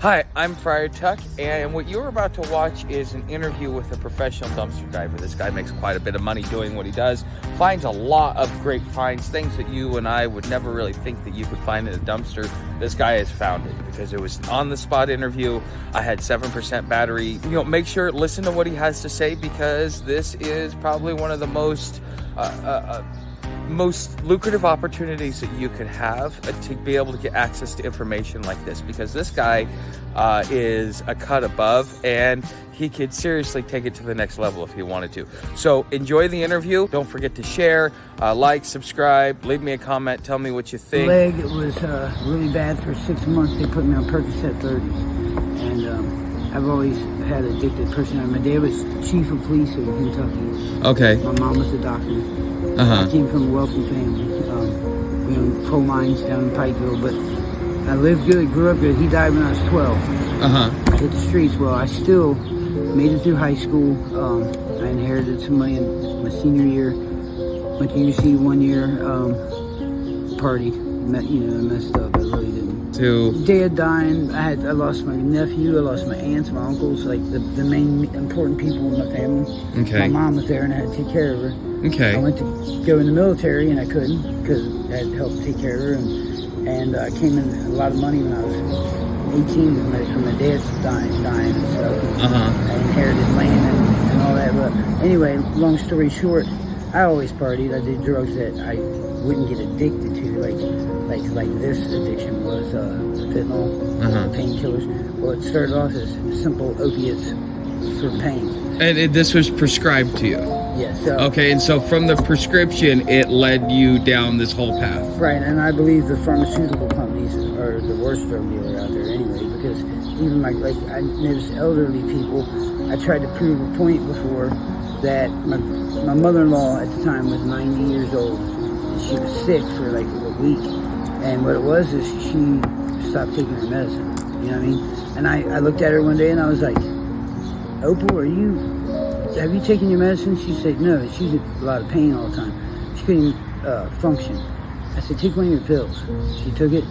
Hi, I'm Friar Tuck, and what you're about to watch is an interview with a professional dumpster diver. This guy makes quite a bit of money doing what he does, finds a lot of great finds, things that you and I would never really think that you could find in a dumpster. This guy has found it because it was on-the-spot interview. I had 7% battery. Make sure listen to what he has to say, because this is probably one of the most lucrative opportunities that you could have to be able to get access to information like this, because this guy is a cut above, and he could seriously take it to the next level if he wanted to. So enjoy the interview. Don't forget to share, like, subscribe, leave me a comment, tell me what you think. My leg was really bad for 6 months. They put me on Percocet 30s, and I've always had addicted personality. My dad was chief of police in Kentucky. Okay. My mom was a doctor. Uh-huh. I came from a wealthy family. We owned coal mines down in Pikeville, but I lived good, grew up good. He died when I was 12. Uh-huh. Hit the streets. Well, I still made it through high school. I inherited some money in my senior year. Went to UC 1 year. Partied. I messed up. I really didn't. Dad dying. I lost my nephew. I lost my aunts, my uncles, like the main important people in my family. Okay. My mom was there, and I had to take care of her. Okay. I went to go in the military, and I couldn't because I had to help take care of her, and I came in a lot of money when I was 18 from my dad's dying and stuff. Uh-huh. I inherited land and all that. But anyway, long story short, I always partied. I did drugs that I wouldn't get addicted to, like this addiction was fentanyl, painkillers. Well, it started off as simple opiates for pain. And this was prescribed to you? Yes. Okay, and so from the prescription, it led you down this whole path. Right, and I believe the pharmaceutical companies are the worst drug dealer out there anyway, because even I noticed elderly people, I tried to prove a point before that my mother-in-law at the time was 90 years old, and she was sick for like a week, and what it was is she stopped taking her medicine, you know what I mean? And I looked at her one day and I was like, Opal, have you taken your medicine? She said, no, she's in a lot of pain all the time. She couldn't function. I said, take one of your pills. She took it.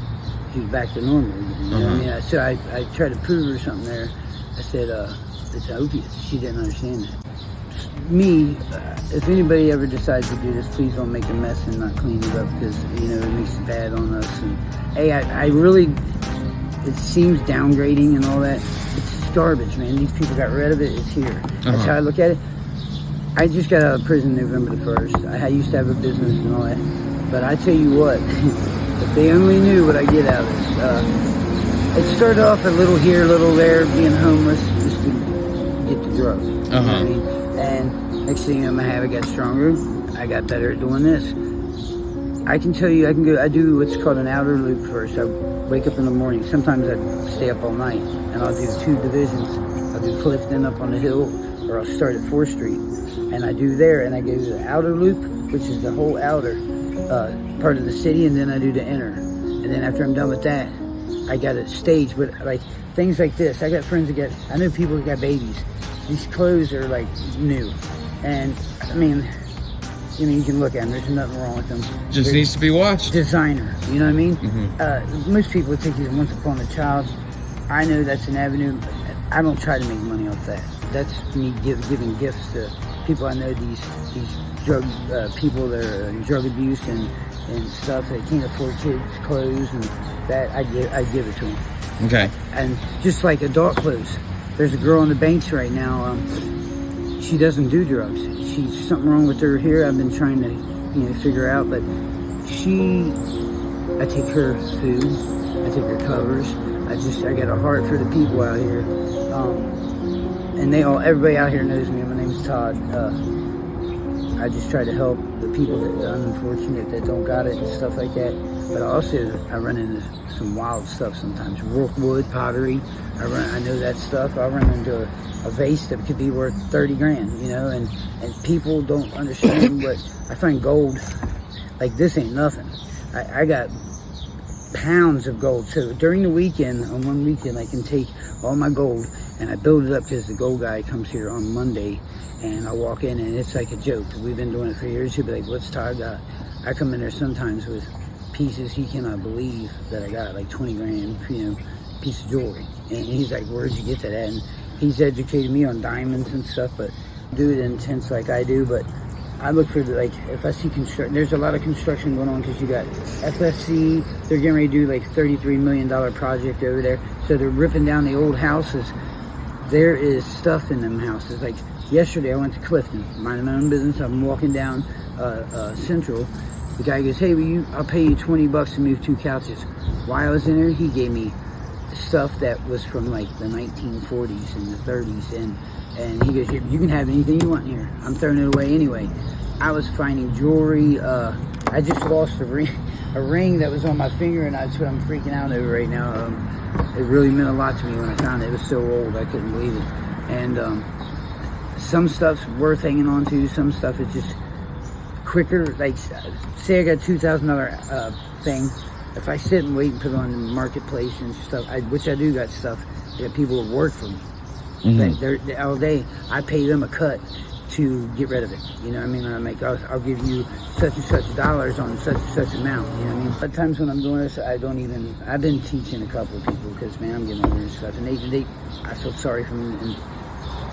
She was back to normal. You know what I mean? So I tried to prove her something there. I said, it's opiates. She didn't understand that. Me, if anybody ever decides to do this, please don't make a mess and not clean it up, because, it makes it bad on us. And, hey, I really, it seems downgrading and all that. It's garbage, man. These people got rid of it. It's here. That's how I look at it. I just got out of prison November the 1st. I used to have a business and all that. But I tell you what, if they only knew what I get out of this. It started off a little here, a little there, being homeless, just to get the drugs. You know what I mean? And next thing you know, I got stronger. I got better at doing this. I can tell you, I do what's called an outer loop first. I wake up in the morning. Sometimes I stay up all night, and I'll do 2 divisions. I'll do Clifton up on the hill, or I'll start at 4th Street. And I do there, and I go to the outer loop, which is the whole outer part of the city, and then I do the inner. And then after I'm done with that, I got a stage, but like things like this. I got friends I know people that got babies. These clothes are like new. And I mean, you can look at them. There's nothing wrong with them. Just needs to be washed. Designer, you know what I mean? Most people would take these once upon a child. I know that's an avenue. I don't try to make money off that. That's me giving gifts to people I know. These drug people that are in drug abuse and stuff. They can't afford kids' clothes, and that I give it to them. Okay. And just like adult clothes, there's a girl on the banks right now. She doesn't do drugs. She's something wrong with her here. I've been trying to figure out, but I take her food. I take her covers. I got a heart for the people out here. And everybody out here knows me. My name's Todd. I just try to help the people that are unfortunate, that don't got it and stuff like that. But I run into some wild stuff sometimes. Rookwood, pottery. I know that stuff. I run into a vase that could be worth 30 grand, and people don't understand. But I find gold, like this ain't nothing. I got pounds of gold. So during the weekend, on one weekend, I can take all my gold and I build it up, because the gold guy comes here on Monday, and I walk in and it's like a joke. We've been doing it for years. He'll be like, what's Todd got? I come in there sometimes with pieces he cannot believe that I got, like 20 grand, piece of jewelry. And he's like, where'd you get that at? And he's educated me on diamonds and stuff, but do it intense like I do. But I look for like, if I see construction, there's a lot of construction going on because you got FSC, they're getting ready to do like $33 million project over there. So they're ripping down the old houses. There is stuff in them houses. Like yesterday I went to Clifton, minding my own business. I'm walking down Central. The guy goes, hey, I'll pay you $20 to move 2 couches. While I was in there, he gave me stuff that was from like the 1940s and the 30s, and he goes, you can have anything you want in here. I'm throwing it away anyway. I was finding jewelry. I just lost a ring that was on my finger, and that's what I'm freaking out over right now. It really meant a lot to me when I found it. It was so old, I couldn't believe it. And some stuff's worth hanging on to. Some stuff is just quicker. Like, say I got a $2,000 thing. If I sit and wait and put it on the marketplace and stuff, which I do got stuff that people will work for me. Mm-hmm. They're all day. I pay them a cut to get rid of it. You know what I mean? I'm like, I'll give you such and such dollars on such and such amount. You know what I mean? But times when I'm doing this, I've been teaching a couple of people because, man, I'm getting over this stuff. And I feel sorry for them. And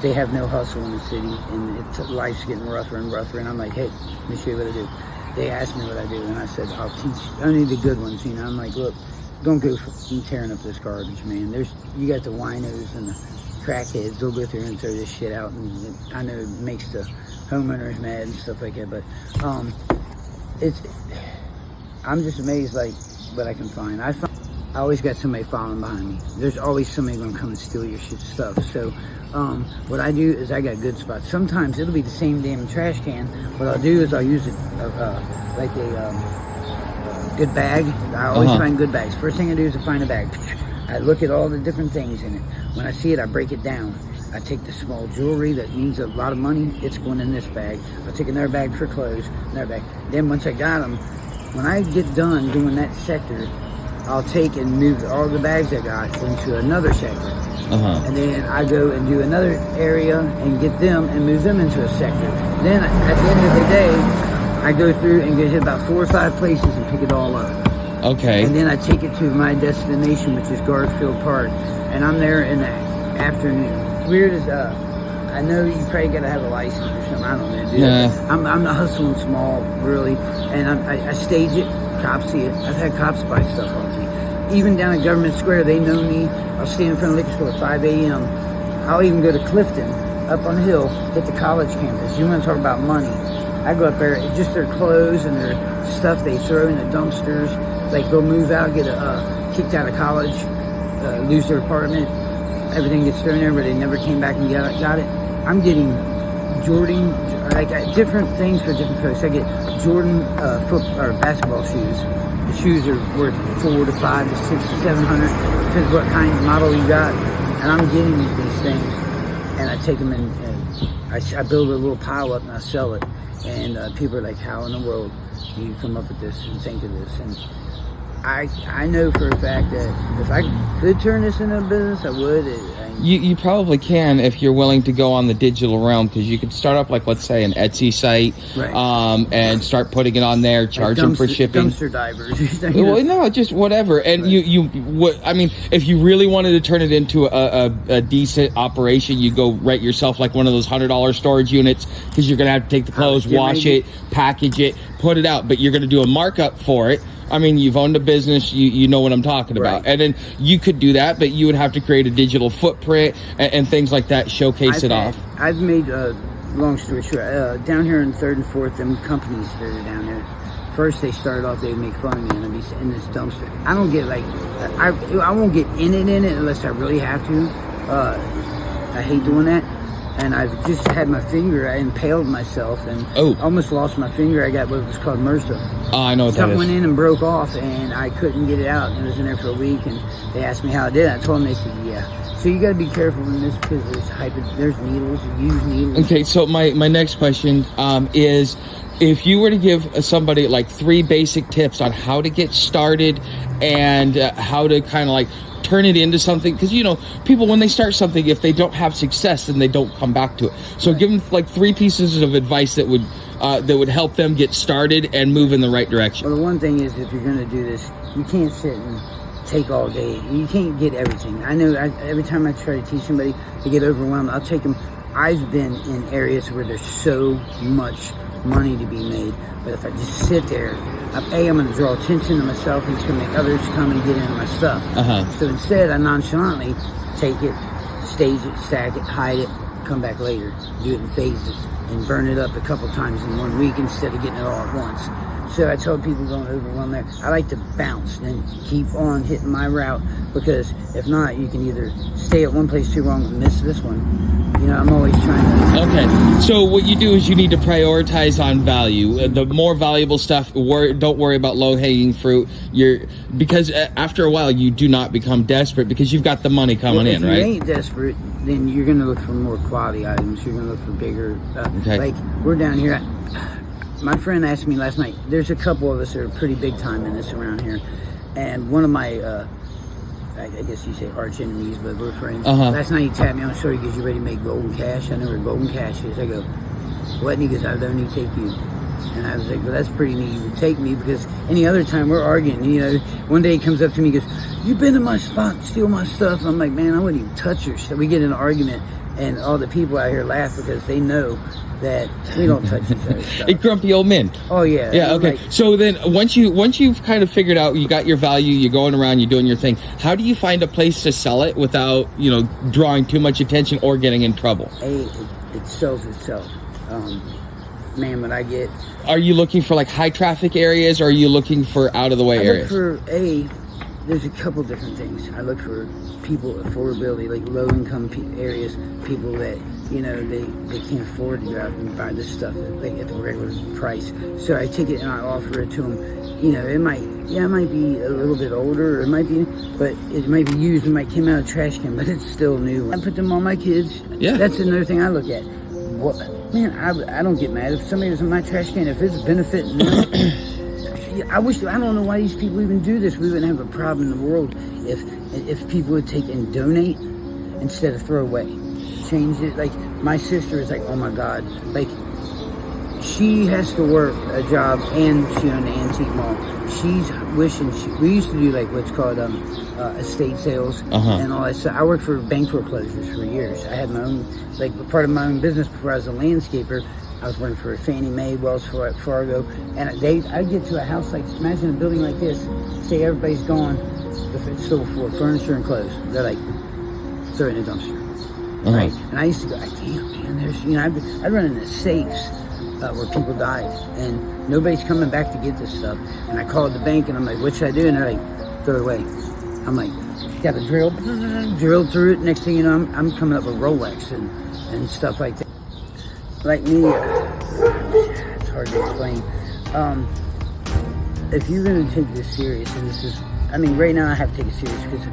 they have no hustle in the city. And life's getting rougher and rougher. And I'm like, hey, let me show you what I do. They asked me what I do, and I said, I'll teach only the good ones, you know. I'm like, look, don't go tearing up this garbage, man. You got the winos and the crackheads. They'll go through and throw this shit out, and I know it makes the homeowners mad and stuff like that, but I'm just amazed, like, what I can find. I always got somebody following behind me. There's always somebody going to come and steal your shit stuff. So what I do is I got good spots. Sometimes it'll be the same damn trash can. What I'll do is I'll use it like a good bag. I always find good bags. First thing I do is I find a bag. I look at all the different things in it. When I see it, I break it down. I take the small jewelry that means a lot of money. It's going in this bag. I'll take another bag for clothes, another bag. Then once I got them, when I get done doing that sector, I'll take and move all the bags I got into another sector. And then I go and do another area and get them and move them into a sector. Then at the end of the day, I go through and get hit about 4 or 5 places and pick it all up. Okay. And then I take it to my destination, which is Garfield Park. And I'm there in the afternoon. Weird as, I know you probably got to have a license or something. I don't know, dude. Yeah. I'm not hustling small, really. And I stage it. Cops see it. I've had cops buy stuff on me. Even down at Government Square, they know me. I'll stand in front of the liquor store at 5 a.m. I'll even go to Clifton, up on the hill, hit the college campus. You want to talk about money? I go up there, just their clothes and their stuff they throw in the dumpsters. Like, they'll move out, get kicked out of college, lose their apartment. Everything gets thrown there, but they never came back and got it. I'm getting Jordan, like different things for different folks. I get Jordan basketball shoes. The shoes are worth $400 to $500 to $600 to $700, depends what kind of model you got. And I'm getting these things, and I take them and I build a little pile up and I sell it. And people are like, how in the world do you come up with this and think of this? And I know for a fact that if I could turn this into a business, I would. You probably can if you're willing to go on the digital realm, because you could start up like, let's say, an Etsy site, right, and start putting it on there, charging for shipping. Dumpster divers. Well, no, just whatever. And right. I mean, if you really wanted to turn it into a decent operation, you go rent yourself like one of those $100 storage units, because you're gonna have to take the clothes, wash it, package it, put it out, but you're gonna do a markup for it. I mean, you've owned a business, you know what I'm talking about. Right. And then you could do that, but you would have to create a digital footprint and things like that, showcase it off. I've made, long story short, down here in 3rd and 4th, them companies that are down there, first they started off, they'd make fun of me, and I'd be in this dumpster. I don't get, like, I won't get in it unless I really have to. I hate doing that. And I've just had my finger, I impaled myself and almost lost my finger. I got what was called MRSA. I know what that is. Something went in and broke off, and I couldn't get it out. And it was in there for a week, and they asked me how I did it. I told them, they said, yeah. So you got to be careful in this, because there's needles, used needles. Okay, so my next question is, if you were to give somebody like 3 basic tips on how to get started and how to kind of like turn it into something, because people, when they start something, if they don't have success, then they don't come back to it. So give them like 3 pieces of advice that would help them get started and move in the right direction. Well, the one thing is, if you're going to do this, you can't sit and take all day. You can't get everything. I know every time I try to teach somebody to get overwhelmed, I'll take them. I've been in areas where there's so much money to be made, but if I just sit there, I'm going to draw attention to myself, and it's going to make others come and get into my stuff. So instead, I nonchalantly take it, stage it, stack it, hide it, come back later, do it in phases, and burn it up a couple times in 1 week instead of getting it all at once. So I told people don't overwhelm there. I like to bounce and keep on hitting my route, because if not, you can either stay at one place too long and miss this one. You know, I'm always trying to... Okay, so what you do is you need to prioritize on value. The more valuable stuff, don't worry about low-hanging fruit. Because after a while, you do not become desperate because you've got the money coming in, right? If you ain't desperate, then you're going to look for more quality items. You're going to look for bigger... Like, we're down here... My friend asked me last night, there's a couple of us that are pretty big time in this around here. And one of my... I guess you say arch enemies, but we're friends. Last night he tapped me on the shoulder. He goes, "You ready to make golden cash?" I know where golden cash is. I go, "What?" And he goes, "I don't need to take you." And I was like, "Well, that's pretty neat. You would take me, because any other time we're arguing." You know, one day he comes up to me and goes, "You've been to my spot and steal my stuff." I'm like, "Man, I wouldn't even touch your stuff." We get in an argument, and all the people out here laugh because they know that we don't touch each other's stuff. Grumpy old men. Oh yeah. Yeah. Okay. Like, so then, once you've kind of figured out, you got your value, you're going around, you're doing your thing. How do you find a place to sell it without, drawing too much attention or getting in trouble? It sells itself. Man, what I get. Are you looking for like high traffic areas, or are you looking for out of the way areas? Look for there's a couple different things. I look for people affordability, like low income areas, people that they can't afford to go out and buy this stuff at the regular price. So I take it and I offer it to them. It might be a little bit older, or it might be used, it might come out of a trash can, but it's still new. I put them on my kids. Yeah. That's another thing I look at. Man, I don't get mad if somebody was in my trash can, if it's benefiting them. I don't know why these people even do this. We wouldn't have a problem in the world if people would take and donate instead of throw away. Change it. Like, my sister is like, oh my God, like, she has to work a job and she owned an antique mall. She's wishing we used to do like what's called estate sales and all that stuff. I worked for bank foreclosures for years. I had my own, like, part of my own business before I was a landscaper. I was working for Fannie Mae, Wells Fargo, and I'd get to a house, like, imagine a building like this, say everybody's gone, if it's sold for furniture and clothes, they're like, throw it in a dumpster, right? And I used to go, I can't, man, there's, I'd run into safes where people died, and nobody's coming back to get this stuff, and I called the bank, and I'm like, what should I do? And they're like, throw it away. I'm like, got the drill through it, next thing you know, I'm coming up with Rolex and stuff like that. Like me, it's hard to explain. If you're going to take this serious, and this is, right now I have to take it serious because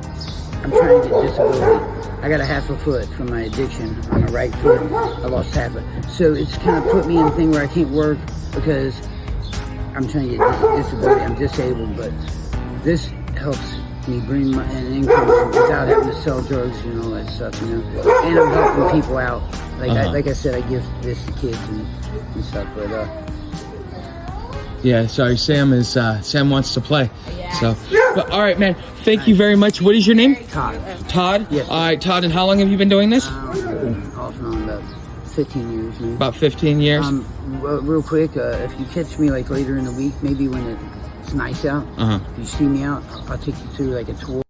I'm trying to get disability. I got a half a foot from my addiction on my right foot. I lost half it. So it's kind of put me in a thing where I can't work because I'm trying to get disability. I'm disabled, but this helps me bring an income without having to sell drugs and all that stuff, And I'm helping people out. Like I said, I give this to kids and stuff, but yeah, sorry, Sam wants to play. Yeah. So, but, all right, man. Thank you very much. What is your name? Todd. Todd? Yes. All right, Todd. And how long have you been doing this? Off and on about 15 years. Maybe. About 15 years. Real quick, if you catch me like later in the week, maybe when it's nice out, if you see me out, I'll take you through like a tour.